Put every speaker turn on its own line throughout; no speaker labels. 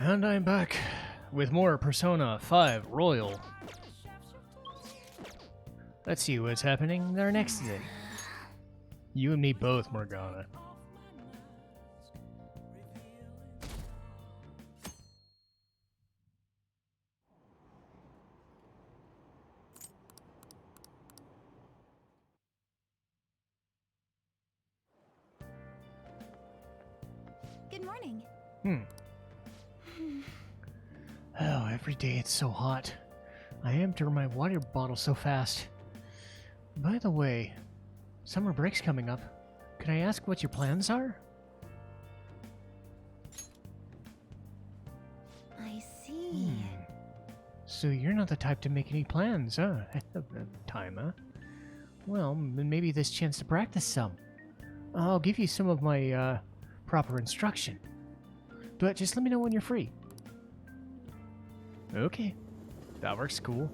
And I'm back with more Persona 5 Royal. Let's see what's happening our next day. You and me both, Morgana.
Good morning.
Oh, every day it's so hot. I empty my water bottle so fast. By the way, summer break's coming up. Can I ask what your plans are?
I see.
So you're not the type to make any plans, huh? Time, huh? Well, maybe this chance to practice some. I'll give you some of my, proper instruction. But just let me know when you're free. Okay. That works cool.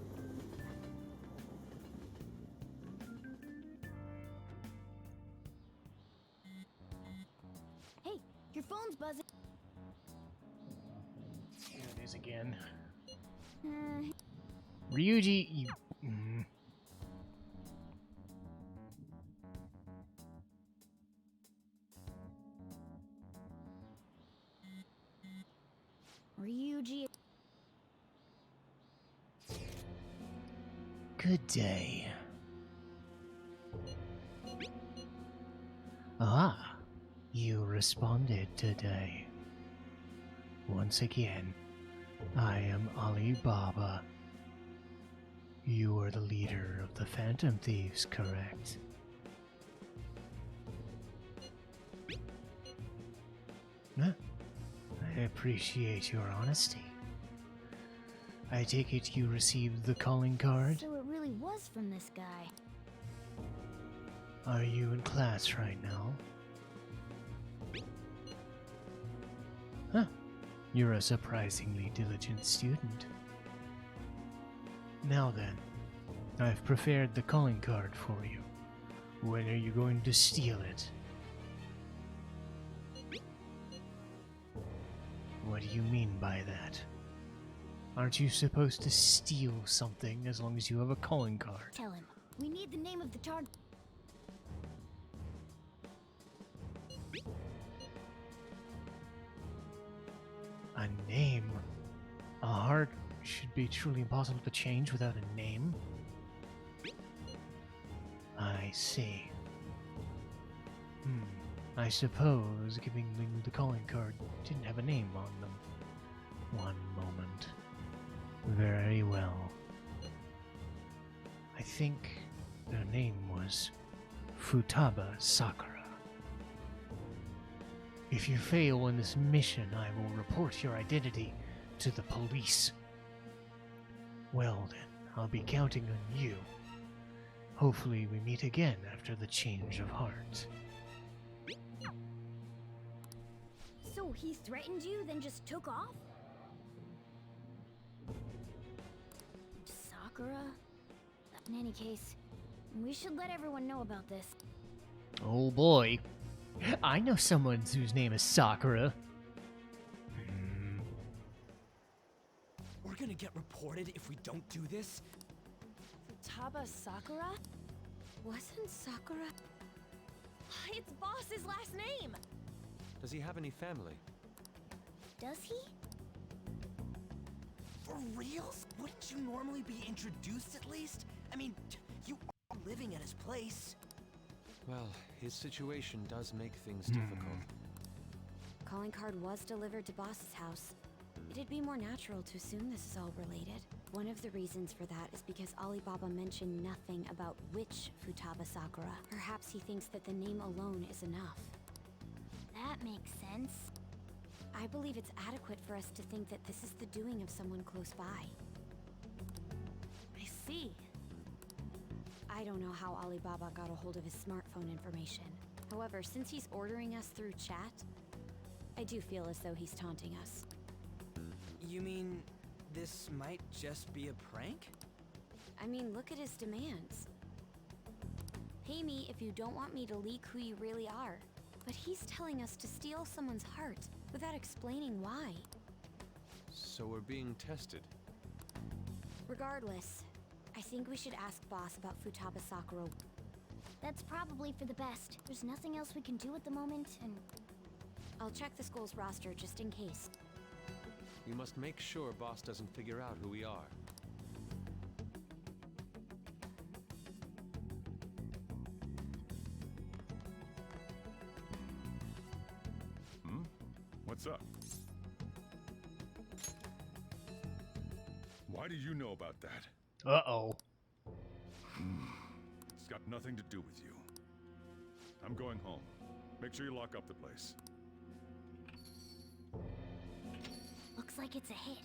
Hey, your phone's buzzing.
Here it is again.
Uh,
Ryuji, you...
Ryuji.
Good day. Ah, you responded today. Once again, I am Alibaba. You are the leader of the Phantom Thieves, correct? Huh? I appreciate your honesty. I take it you received the calling card?
So it really was from this guy.
Are you in class right now? Huh. You're a surprisingly diligent student. Now then, I've prepared the calling card for you. When are you going to steal it? What do you mean by that? Aren't you supposed to steal something as long as you have a calling card?
Tell him. We need the name of the target.
A name? A heart should be truly impossible to change without a name? I see. I suppose giving me the calling card didn't have a name on them. One moment. Very well. I think their name was Futaba Sakura. If you fail in this mission, I will report your identity to the police. Well then, I'll be counting on you. Hopefully we meet again after the change of heart.
So he threatened you, then just took off? Sakura? In any case, we should let everyone know about this.
Oh boy. I know someone whose name is Sakura.
We're gonna get reported if we don't do this?
Futaba Sakura? Wasn't Sakura? It's Boss's last name!
Does he have any family?
Does he?
For reals? Wouldn't you normally be introduced at least? I mean, you are living at his place.
Well, his situation does make things difficult.
Calling card was delivered to Boss's house. It'd be more natural to assume this is all related. One of the reasons for that is because Alibaba mentioned nothing about which Futaba Sakura. Perhaps he thinks that the name alone is enough. That makes sense. I believe it's adequate for us to think that this is the doing of someone close by. I see. I don't know how Alibaba got a hold of his smartphone information. However, since he's ordering us through chat, I do feel as though he's taunting us.
You mean this might just be a prank?
I mean, look at his demands. Pay me if you don't want me to leak who you really are. But he's telling us to steal someone's heart without explaining why.
So we're being tested.
Regardless, I think we should ask Boss about Futaba Sakura.
That's probably for the best. There's nothing else we can do at the moment, and
I'll check the school's roster just in case.
We must make sure Boss doesn't figure out who we are.
What's up? Why do you know about that?
Uh-oh.
It's got nothing to do with you. I'm going home. Make sure you lock up the place.
looks like it's a hit.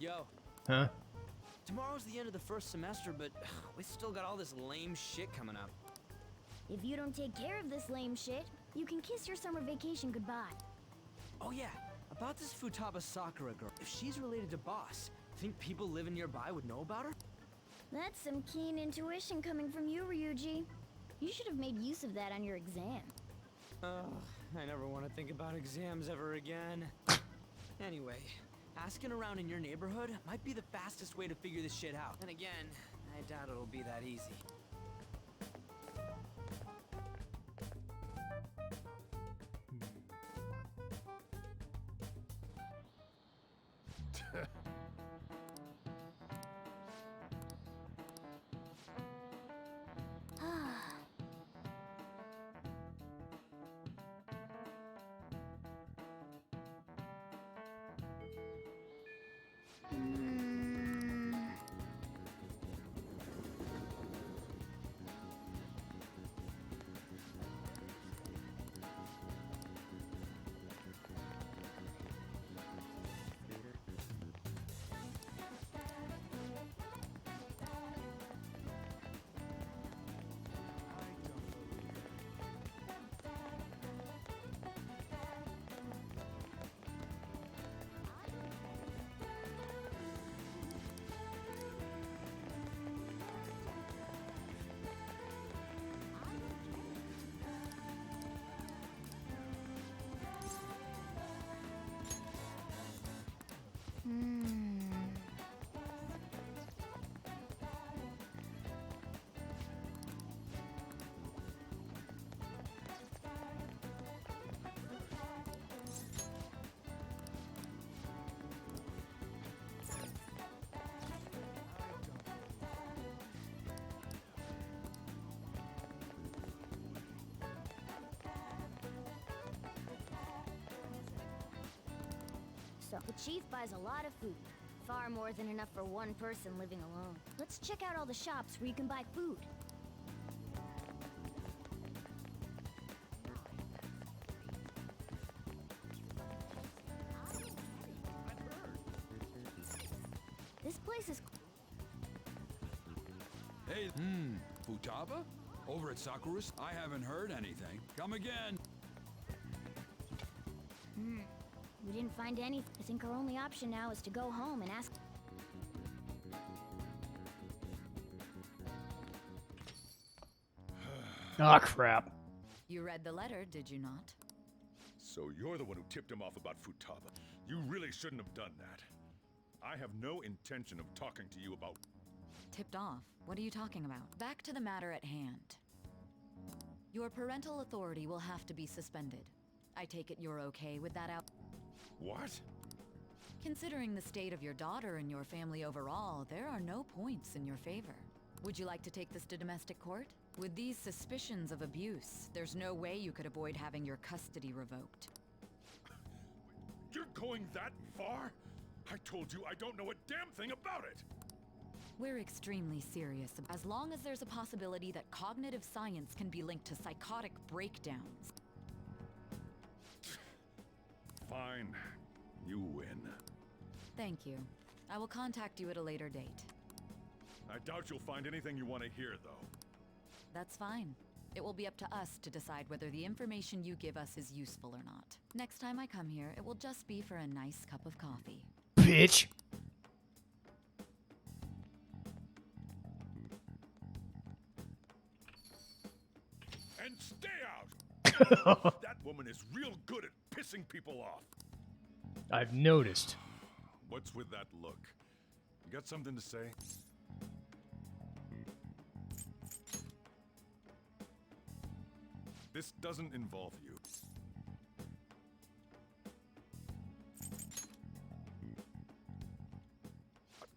Yo,
Huh?
tomorrow's the end of the first semester, but we still got all this lame shit coming up.
If you don't take care of this lame shit, you can kiss your summer vacation goodbye.
Oh yeah, about this Futaba Sakura girl. If she's related to Boss, think people living nearby would know about her?
That's some keen intuition coming from you, Ryuji. You should have made use of that on your exam.
I never want to think about exams ever again. Anyway, asking around in your neighborhood might be the fastest way to figure this shit out. And again, I doubt it'll be that easy.
So, the chief buys a lot of food. Far more than enough for one person living alone. Let's check out all the shops where you can buy food. This place is...
Hey, Futaba? Over at Sakura's? I haven't heard anything. Come again.
We didn't find any. I think our only option now is to go home and ask...
Ah, crap.
You read the letter, did you not?
So you're the one who tipped him off about Futaba. You really shouldn't have done that. I have no intention of talking to you about...
Tipped off? What are you talking about? Back to the matter at hand. Your parental authority will have to be suspended. I take it you're okay with that out?
What?
Considering the state of your daughter and your family overall, there are no points in your favor. Would you like to take this to domestic court? With these suspicions of abuse, there's no way you could avoid having your custody revoked.
You're going that far? I told you I don't know a damn thing about it!
We're extremely serious. As long as there's a possibility that cognitive science can be linked to psychotic breakdowns.
Fine. You win.
Thank you. I will contact you at a later date.
I doubt you'll find anything you want to hear, though.
That's fine. It will be up to us to decide whether the information you give us is useful or not. Next time I come here, it will just be for a nice cup of coffee.
Bitch!
And stay out! That woman is real good at pissing people off.
I've noticed.
What's with that look? You got something to say? This doesn't involve you.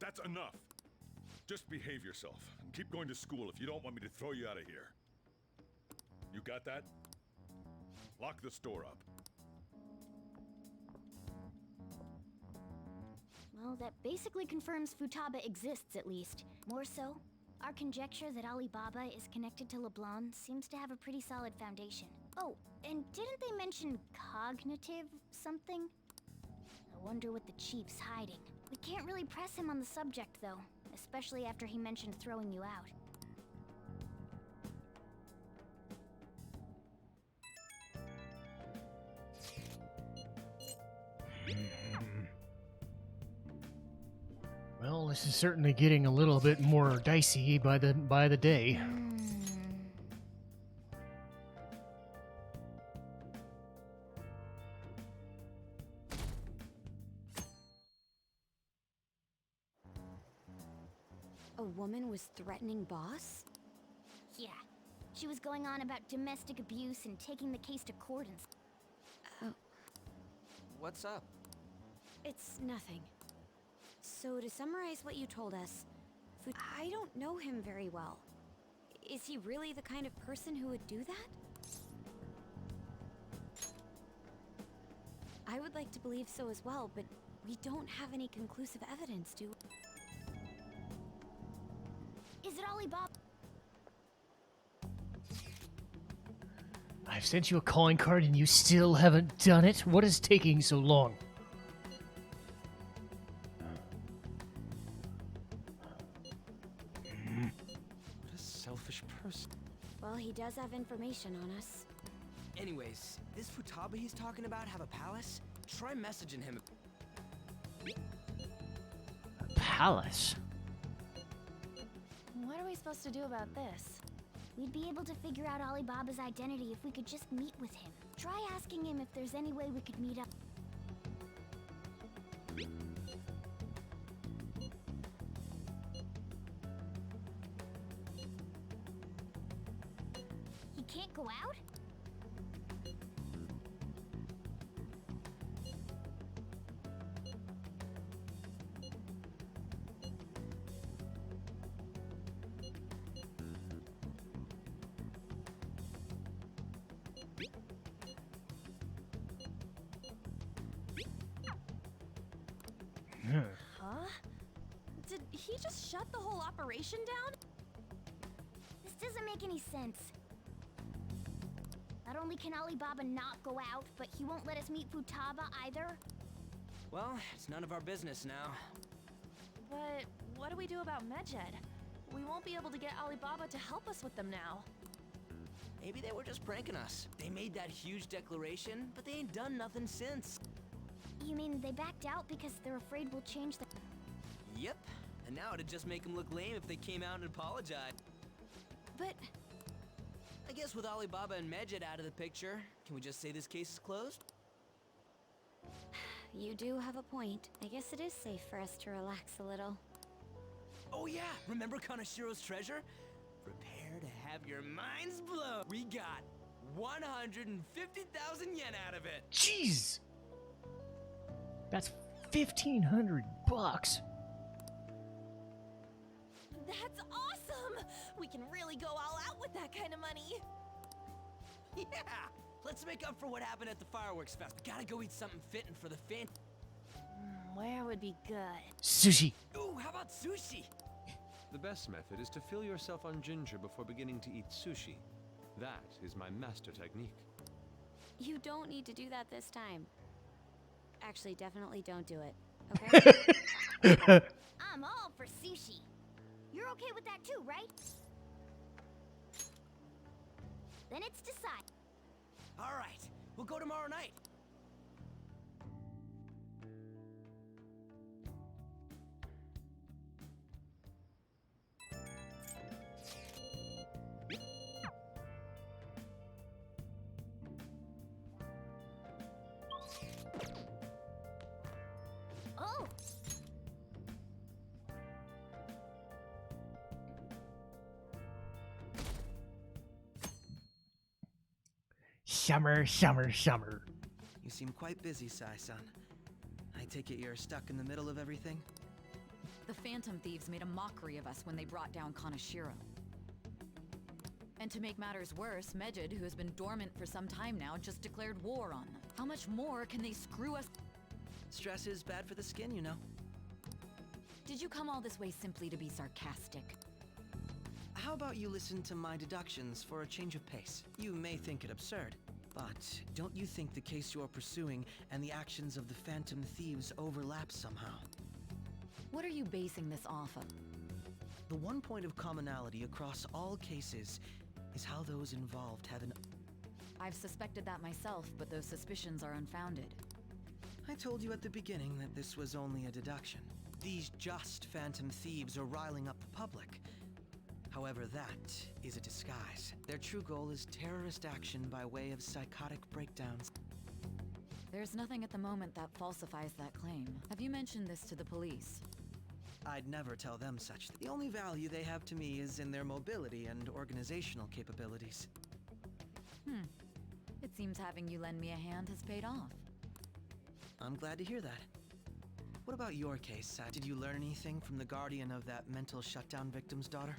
That's enough. Just behave yourself and keep going to school if you don't want me to throw you out of here. You got that? Lock the store up.
Well, that basically confirms Futaba exists, at least. More so, our conjecture that Alibaba is connected to LeBlanc seems to have a pretty solid foundation. Oh, and didn't they mention cognitive something? I wonder what the chief's hiding. We can't really press him on the subject, though, especially after he mentioned throwing you out.
Well, this is certainly getting a little bit more dicey by the day.
A woman was threatening Boss?
Yeah. She was going on about domestic abuse and taking the case to court and
What's up?
It's nothing. So to summarize what you told us, I don't know him very well. Is he really the kind of person who would do that? I would like to believe so as well, but we don't have any conclusive evidence, do we?
Is it Alibaba?
I've sent you a calling card and you still haven't done it? What is taking so long?
What a selfish person.
Well, he does have information on us.
Anyways, this Futaba he's talking about have a palace? Try messaging him.
A palace?
What are we supposed to do about this? We'd be able to figure out Alibaba's identity if we could just meet with him. Try asking him if there's any way we could meet up. He can't go out?
Huh? Did he just shut the whole operation down?
This doesn't make any sense. Not only can Alibaba not go out, but he won't let us meet Futaba either.
Well, it's none of our business now.
But what do we do about Medjed? We won't be able to get Alibaba to help us with them now.
Maybe they were just pranking us. They made that huge declaration, but they ain't done nothing since.
You mean they backed out because they're afraid we'll change the...
Yep. And now it'd just make them look lame if they came out and apologized.
But
I guess with Alibaba and Medjed out of the picture, can we just say this case is closed?
You do have a point. I guess it is safe for us to relax a little.
Oh yeah, remember Kanashiro's treasure? Prepare to have your minds blown. We got 150,000 yen out of it.
Jeez! That's 1,500 bucks.
that's awesome! We can really go all out with that kind of money.
Yeah! Let's make up for what happened at the fireworks fest. Gotta go eat something fitting for the fan.
Where would be good?
Sushi.
Ooh, how about sushi?
The best method is to fill yourself on ginger before beginning to eat sushi. That is my master technique.
You don't need to do that this time. Actually, definitely don't do it, okay?
I'm all for sushi. You're okay with that too, right? Then it's decided.
All right, we'll go tomorrow night.
Oh,
Summer, summer, summer.
You seem quite busy, Sai-san. I take it you're stuck in the middle of everything?
The Phantom Thieves made a mockery of us when they brought down Kaneshiro. And to make matters worse, Medjed, who has been dormant for some time now, just declared war on them. How much more can they screw us?
Stress is bad for the skin, you know.
Did you come all this way simply to be sarcastic?
How about you listen to my deductions for a change of pace? You may think it absurd, but don't you think the case you're pursuing and the actions of the Phantom Thieves overlap somehow?
What are you basing this off of?
The one point of commonality across all cases is how those involved have an...
I've suspected that myself, but those suspicions are unfounded.
I told you at the beginning that this was only a deduction. These just Phantom Thieves are riling up the public. However, that is a disguise. Their true goal is terrorist action by way of psychotic breakdowns.
There's nothing at the moment that falsifies that claim. Have you mentioned this to the police?
I'd never tell them such. The only value they have to me is in their mobility and organizational capabilities.
It seems having you lend me a hand has paid off.
I'm glad to hear that. What about your case, Sai? Did you learn anything from the guardian of that mental shutdown victim's daughter?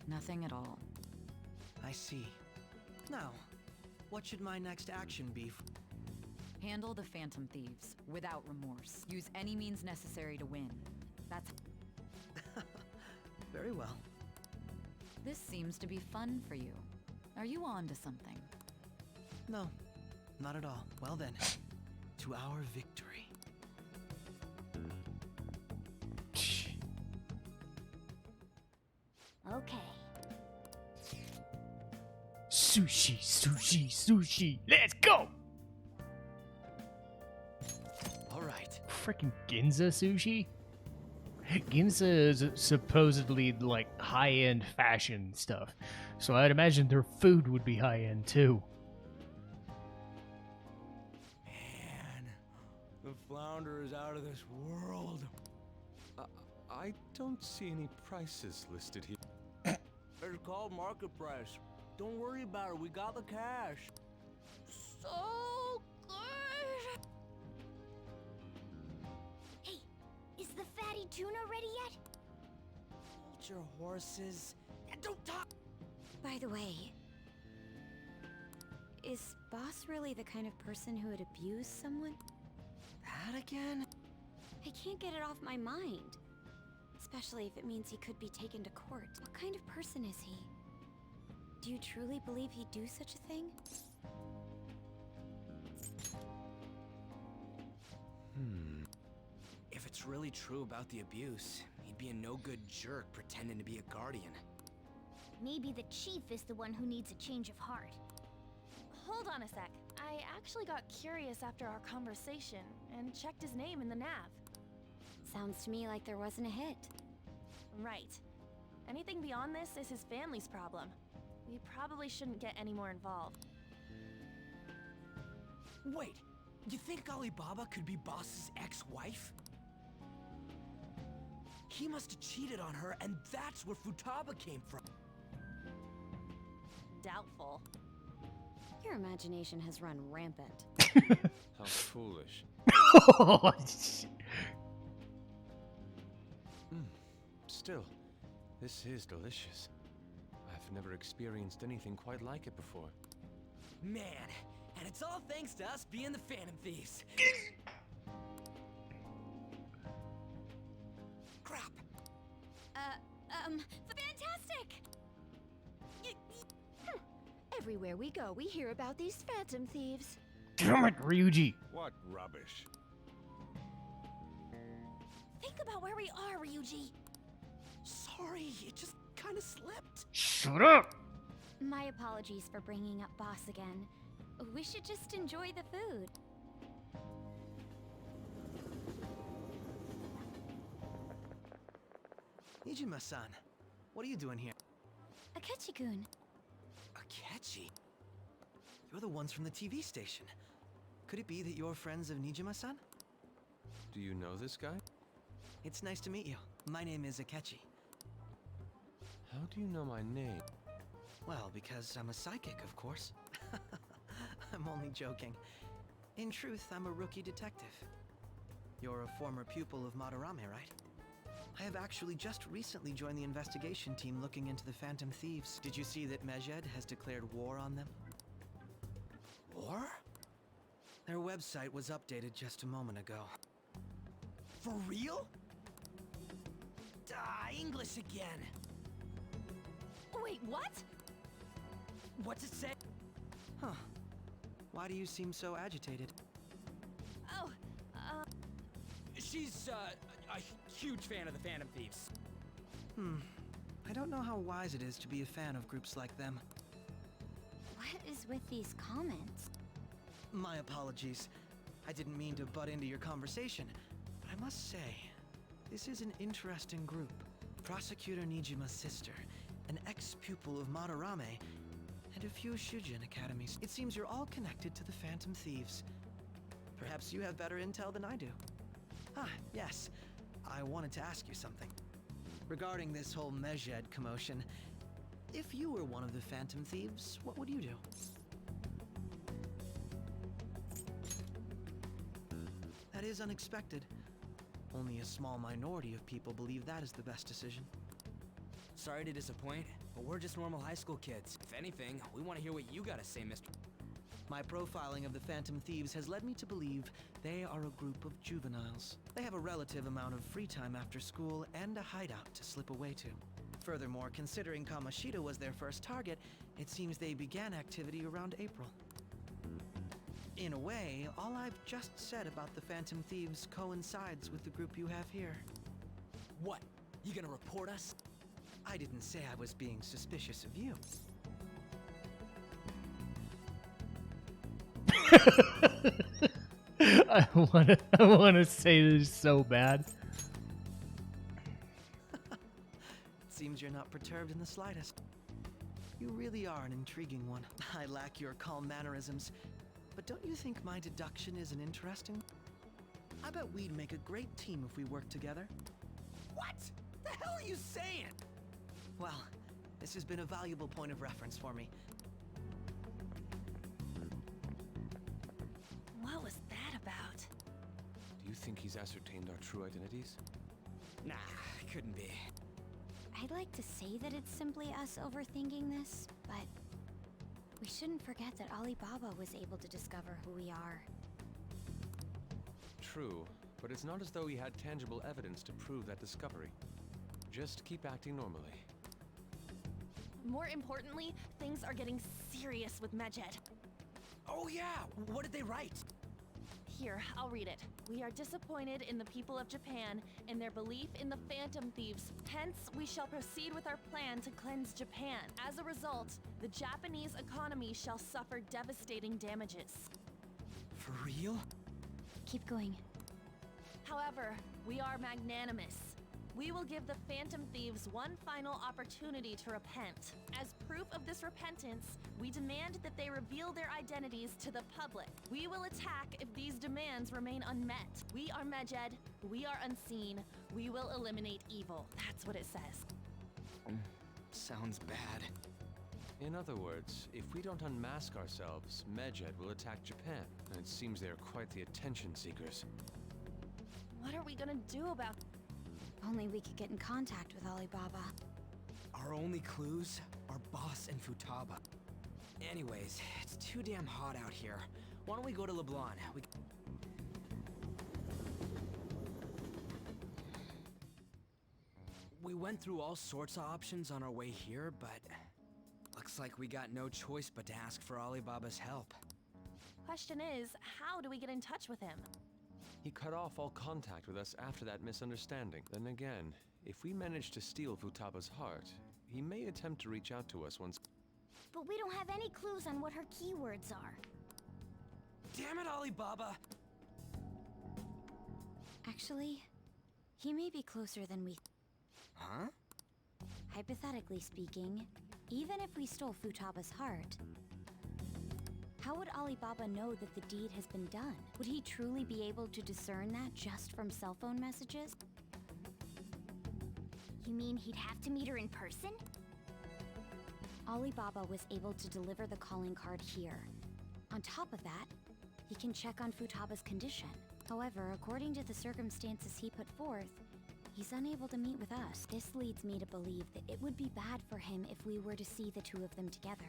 Nothing at all.
I see. Now, what should my next action be?
Handle the Phantom Thieves, without remorse. Use any means necessary to win. That's...
Very well.
This seems to be fun for you. Are you on to something?
No, not at all. Well then, to our victory.
okay.
Sushi, sushi, sushi. Let's go!
All right.
Freaking Ginza sushi? Ginza is supposedly like high-end fashion stuff, so I'd imagine their food would be high-end too.
Man, the flounder is out of this world.
I don't see any prices listed here.
It's called market price. Don't worry about it, we got the cash.
So good. Hey, is the fatty tuna ready yet?
Hold your horses. And don't talk!
By the way, is Boss really the kind of person who would abuse someone?
That again?
I can't get it off my mind. Especially if it means he could be taken to court. What kind of person is he? Do you truly believe he'd do such a thing?
If it's really true about the abuse, he'd be a no-good jerk pretending to be a guardian.
Maybe the chief is the one who needs a change of heart.
Hold on a sec. I actually got curious after our conversation and checked his name in the nav.
Sounds to me like there wasn't a hit.
Right. Anything beyond this is his family's problem. We probably shouldn't get any more involved.
Wait, you think Alibaba could be Boss's ex-wife? He must have cheated on her, and that's where Futaba came from.
Doubtful.
Your imagination has run rampant.
How foolish. Still, this is delicious. I've never experienced anything quite like it before.
Man, and it's all thanks to us being the Phantom Thieves. Crap.
Fantastic! Everywhere we go, we hear about these Phantom Thieves.
Damn it, Ryuji!
What rubbish.
They
about where we are, Ryuji.
Sorry, it just kind of slipped.
Shut up!
My apologies for bringing up Boss again. We should just enjoy the food.
Nijima-san, what are you doing here?
Akechi-kun.
Akechi? You're the ones from the TV station. Could it be that you're friends of Nijima-san?
Do you know this guy?
It's nice to meet you. My name is Akechi.
How do you know my name?
Well, because I'm a psychic, of course. I'm only joking. In truth, I'm a rookie detective. You're a former pupil of Madarame, right? I have actually just recently joined the investigation team looking into the Phantom Thieves. Did you see that Medjed has declared war on them?
War?
Their website was updated just a moment ago.
For real? English again.
Wait, what?
What's it say?
Huh. Why do you seem so agitated?
Oh,
She's, a huge fan of the Phantom Thieves.
I don't know how wise it is to be a fan of groups like them.
What is with these comments?
My apologies. I didn't mean to butt into your conversation, but I must say, this is an interesting group. Prosecutor Nijima's sister, an ex-pupil of Madarame, and a few Shujin academies. It seems you're all connected to the Phantom Thieves. Perhaps you have better intel than I do. Ah, yes. I wanted to ask you something. Regarding this whole Medjed commotion, if you were one of the Phantom Thieves, what would you do? That is unexpected. Only a small minority of people believe that is the best decision.
Sorry to disappoint, but we're just normal high school kids. If anything, we want to hear what you gotta say, Mr.
My profiling of the Phantom Thieves has led me to believe they are a group of juveniles. They have a relative amount of free time after school and a hideout to slip away to. Furthermore, considering Kamoshida was their first target, it seems they began activity around April. In a way, all I've just said about the Phantom Thieves coincides with the group you have here.
What? You gonna report us?
I didn't say I was being suspicious of you.
I wanna say this so bad.
It seems you're not perturbed in the slightest. You really are an intriguing one. I lack your calm mannerisms, but don't you think my deduction is an interesting? I bet we'd make a great team if we worked together.
What? The hell are you saying?
Well, this has been a valuable point of reference for me.
what was that about?
Do you think he's ascertained our true identities?
Nah, couldn't be.
I'd like to say that it's simply us overthinking this, but we shouldn't forget that Alibaba was able to discover who we are.
True, but it's not as though he had tangible evidence to prove that discovery. Just keep acting normally.
More importantly, things are getting serious with Medjed.
Oh yeah, what did they write?
Here, I'll read it. We are disappointed in the people of Japan and their belief in the Phantom Thieves. Hence, we shall proceed with our plan to cleanse Japan. As a result, the Japanese economy shall suffer devastating damages.
For real?
Keep going.
However, we are magnanimous. We will give the Phantom Thieves one final opportunity to repent. As proof of this repentance, we demand that they reveal their identities to the public. We will attack if these demands remain unmet. We are Medjed. We are unseen. We will eliminate evil. That's what it says.
Sounds bad.
In other words, if we don't unmask ourselves, Medjed will attack Japan, and it seems they are quite the attention seekers.
What are we gonna do about...
Only we could get in contact with Alibaba.
Our only clues are Boss and Futaba. Anyways, it's too damn hot out here. Why don't we go to Leblon? We went through all sorts of options on our way here, but looks like we got no choice but to ask for Alibaba's help.
Question is, how do we get in touch with him?
He cut off all contact with us after that misunderstanding. Then again, if we manage to steal Futaba's heart, he may attempt to reach out to us once.
But we don't have any clues on what her keywords are.
Damn it, Alibaba!
Actually, he may be closer than we.
Huh?
Hypothetically speaking, even if we stole Futaba's heart, how would Alibaba know that the deed has been done? Would he truly be able to discern that just from cell phone messages?
You mean he'd have to meet her in person?
Alibaba was able to deliver the calling card here. On top of that, he can check on Futaba's condition. However, according to the circumstances he put forth, he's unable to meet with us. This leads me to believe that it would be bad for him if we were to see the two of them together.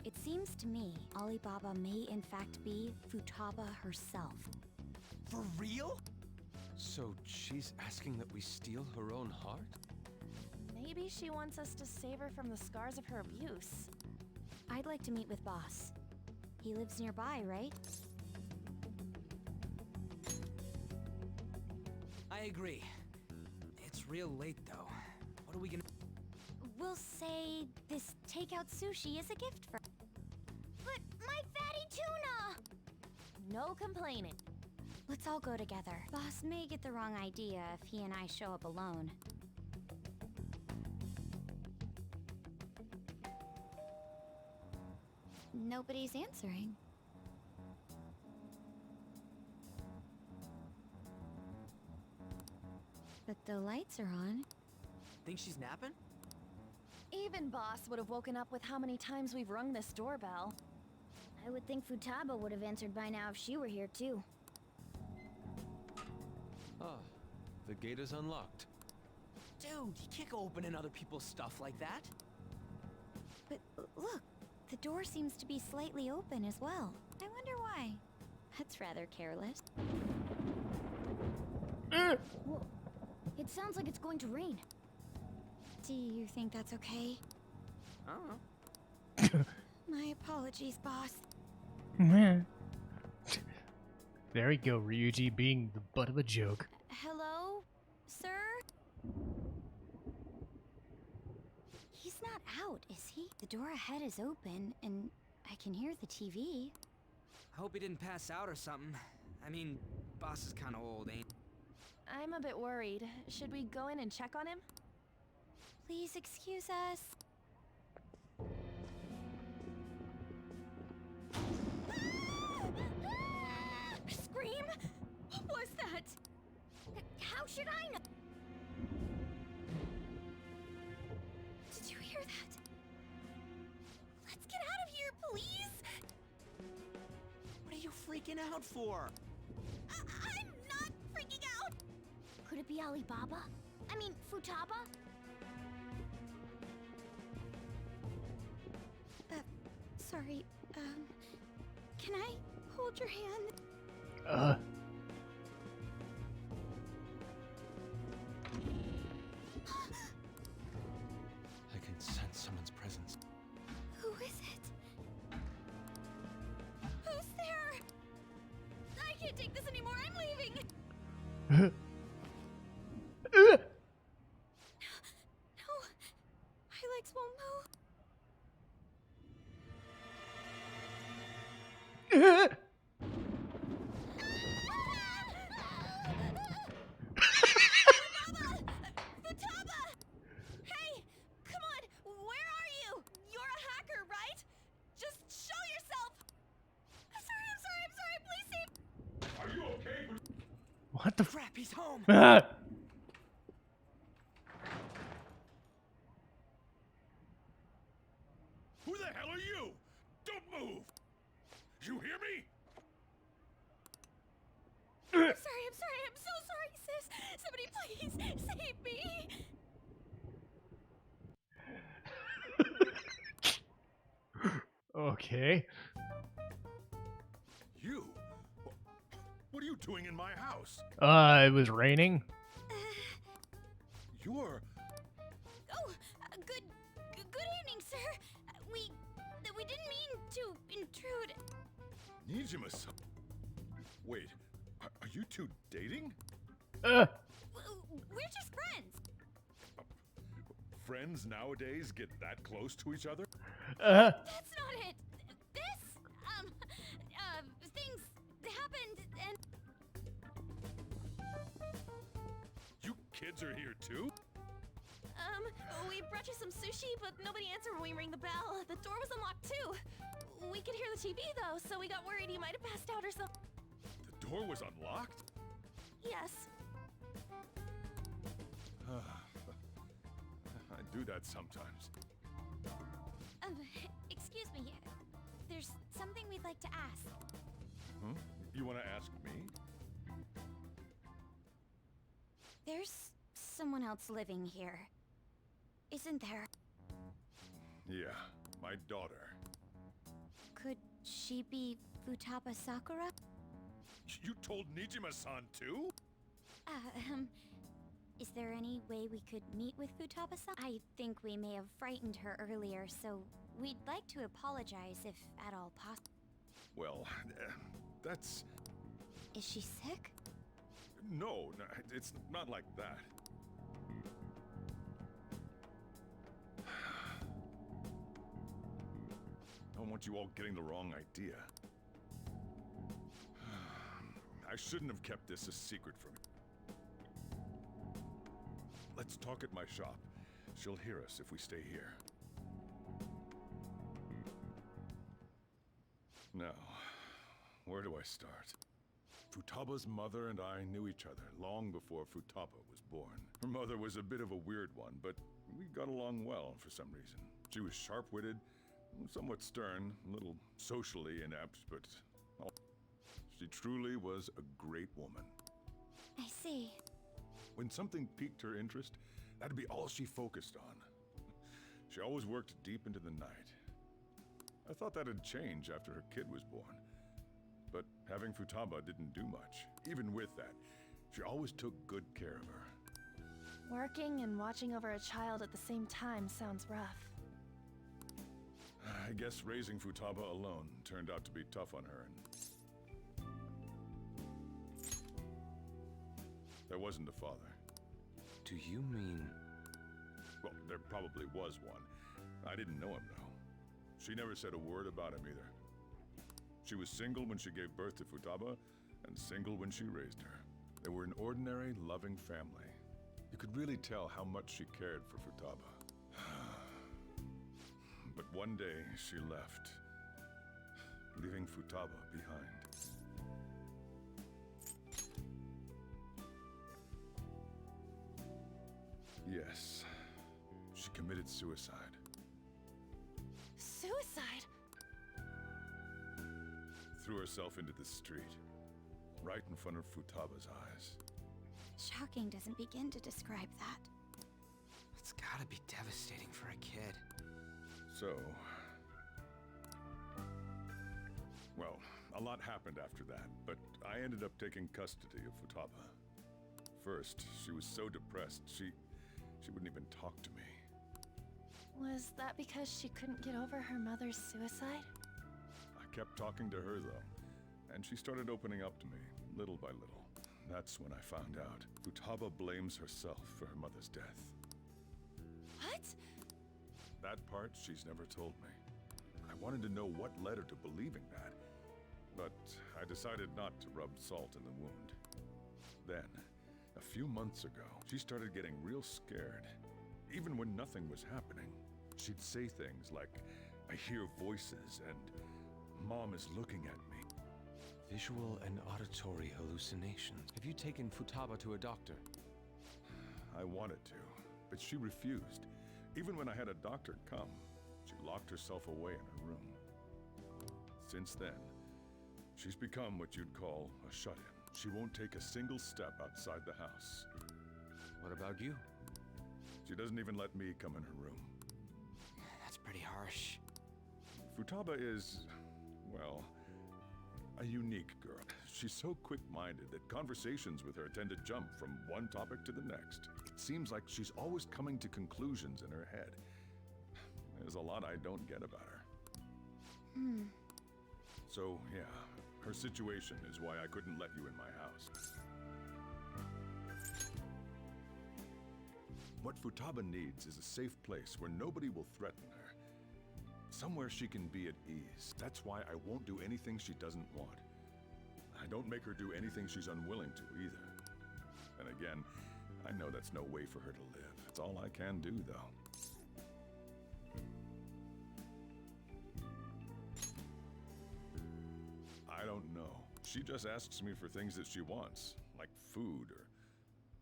It seems to me Alibaba may in fact be Futaba herself.
For real?
So she's asking that we steal her own heart?
Maybe she wants us to save her from the scars of her abuse.
I'd like to meet with Boss. He lives nearby, right?
I agree. It's real late, though. What are we gonna...
We'll say this takeout sushi is a gift for...
But my fatty tuna!
No complaining.
Let's all go together. Boss may get the wrong idea if he and I show up alone. Nobody's answering. But the lights are on.
Think she's napping?
Even Boss would have woken up with how many times we've rung this doorbell.
I would think Futaba would have answered by now if she were here too.
Ah, the gate is unlocked.
Dude, you can't go opening other people's stuff like that.
But look, the door seems to be slightly open as well. I wonder why. That's rather careless.
Whoa. It sounds like it's going to rain.
Do you think that's okay?
I don't know.
My apologies, boss.
There we go, Ryuji being the butt of a joke.
Hello, sir? He's not out, is he? The door ahead is open, and I can hear the TV.
I hope he didn't pass out or something. I mean, Boss is kind of old, ain't...
I'm a bit worried. Should we go in and check on him?
Please excuse us.
Scream? What was that? How should I know?
Did you hear that? Let's get out of here, please!
What are you freaking out for?
I'm not freaking out! Could it be Alibaba? I mean, Futaba?
Sorry, can I hold your hand?
I can sense someone's presence.
Who is it? Who's there?
I can't take this anymore. I'm leaving.
No, my legs won't move.
Futaba! Hey, come on. Where are you? You're a hacker, right? Just show yourself. I'm sorry. Please save.
Are you okay?
What the
Crap, he's home!
Who the hell are you? Don't move! You hear me?
I'm sorry. I'm so sorry, sis. Somebody please save me.
Okay.
You? What are you doing in my house?
It was raining.
You're...
Oh, good evening, sir. We didn't mean to intrude.
Nijima-san. Wait, are you two dating?
We're just friends.
Friends nowadays get that close to each other?
That's not it. This, things happened and...
You kids are here too?
We brought you some sushi, but nobody answered when we rang the bell. The door was unlocked too. We could hear the TV though, so we got worried you might have passed out or something.
The door was unlocked?
Yes.
I do that sometimes.
Excuse me. There's something we'd like to ask.
Huh? You want to ask me?
There's someone else living here, isn't there?
Yeah, my daughter.
Could she be Futaba Sakura?
You told Nijima-san too?
Is there any way we could meet with Futaba-san? I think we may have frightened her earlier, so we'd like to apologize if at all possible.
Well, that's...
Is she sick?
No, it's not like that. I don't want you all getting the wrong idea. I shouldn't have kept this a secret from you. Let's talk at my shop. She'll hear us if we stay here. Now, where do I start? Futaba's mother and I knew each other long before Futaba was born. Her mother was a bit of a weird one, but we got along well for some reason. She was sharp-witted, somewhat stern, a little socially inept, but she truly was a great woman.
I see.
When something piqued her interest, that'd be all she focused on. She always worked deep into the night. I thought that'd change after her kid was born. But having Futaba didn't do much. Even with that, she always took good care of her.
Working and watching over a child at the same time sounds rough.
I guess raising Futaba alone turned out to be tough on her, and there wasn't a father.
Do you mean...
Well, there probably was one. I didn't know him, though. She never said a word about him either. She was single when she gave birth to Futaba, and single when she raised her. They were an ordinary, loving family. You could really tell how much she cared for Futaba. But one day, she left, leaving Futaba behind. Yes, she committed suicide.
Suicide?
Threw herself into the street, right in front of Futaba's eyes.
Shocking doesn't begin to describe that.
It's gotta be devastating for a kid.
So... Well, a lot happened after that, but I ended up taking custody of Futaba. First, she was so depressed, she wouldn't even talk to me.
Was that because she couldn't get over her mother's suicide?
I kept talking to her, though, and she started opening up to me, little by little. That's when I found out. Futaba blames herself for her mother's death.
What?
That part she's never told me. I wanted to know what led her to believing that, but I decided not to rub salt in the wound. Then, a few months ago, she started getting real scared. Even when nothing was happening, she'd say things like, "I hear voices," and "Mom is looking at me."
Visual and auditory hallucinations. Have you taken Futaba to a doctor?
I wanted to, but she refused. Even when I had a doctor come, she locked herself away in her room. Since then, she's become what you'd call a shut-in. She won't take a single step outside the house.
What about you?
She doesn't even let me come in her room.
That's pretty harsh.
Futaba is, well, a unique girl. She's so quick-minded that conversations with her tend to jump from one topic to the next. It seems like she's always coming to conclusions in her head. There's a lot I don't get about her. So, yeah, Her situation is why I couldn't let you in my house. What Futaba needs is a safe place where nobody will threaten her. Somewhere she can be at ease. That's why I won't do anything she doesn't want. I don't make her do anything she's unwilling to either. And again, I know that's no way for her to live. It's all I can do, though. I don't know. She just asks me for things that she wants, like food or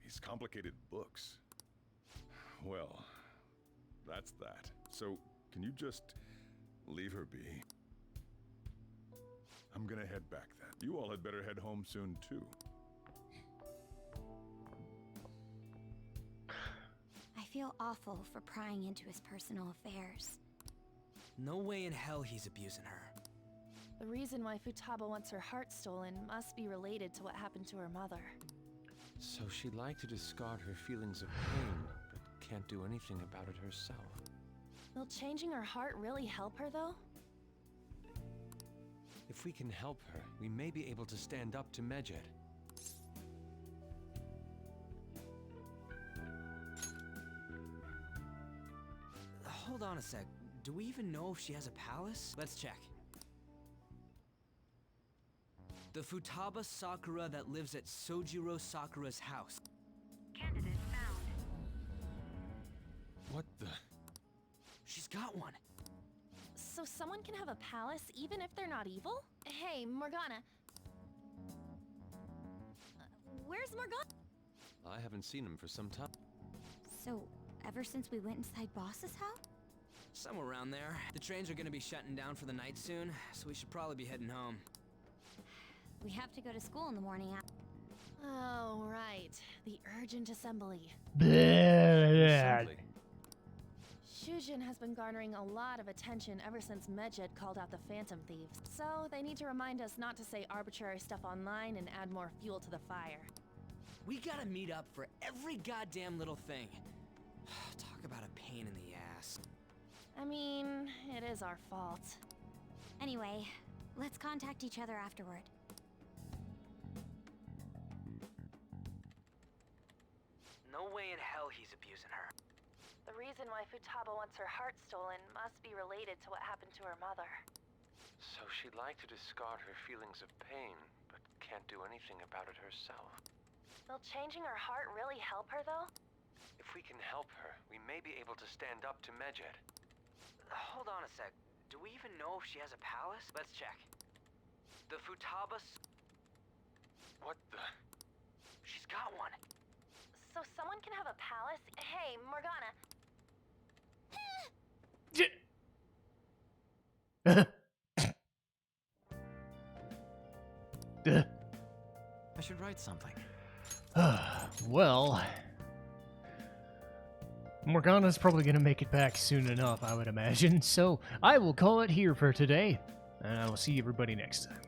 these complicated books. Well, that's that. So, can you just leave her be? I'm gonna head back then. You all had better head home soon, too.
I feel awful for prying into his personal affairs.
No way in hell he's abusing her.
The reason why Futaba wants her heart stolen must be related to what happened to her mother.
So she'd like to discard her feelings of pain, but can't do anything about it herself.
Will changing her heart really help her, though?
If we can help her, we may be able to stand up to Medjed.
Hold on a sec. Do we even know if she has a palace? Let's check. The Futaba Sakura that lives at Sojiro Sakura's house.
Candidate found.
What the?
She's got one.
So someone can have a palace even if they're not evil? Hey, Morgana. Where's Morgana?
I haven't seen him for some time.
So, ever since we went inside Boss's house?
Somewhere around there. The trains are gonna be shutting down for the night soon, so we should probably be heading home.
We have to go to school in the morning.
Oh, right. The urgent assembly.
Assembly.
Shujin has been garnering a lot of attention ever since Medjed called out the Phantom Thieves. So they need to remind us not to say arbitrary stuff online and add more fuel to the fire.
We gotta meet up for every goddamn little thing. Talk about a pain in the ass.
I mean, it is our fault.
Anyway, let's contact each other afterward.
No way in hell he's abusing her.
The reason why Futaba wants her heart stolen must be related to what happened to her mother.
So she'd like to discard her feelings of pain, but can't do anything about it herself.
Will changing her heart really help her, though?
If we can help her, we may be able to stand up to Medjed.
Hold on a sec. Do we even know if she has a palace? Let's check. The Futaba...
What the?
She's got one.
So someone can have a palace? Hey, Morgana.
I should write something.
Well, Morgana's probably going to make it back soon enough, I would imagine. So I will call it here for today, and I will see everybody next time.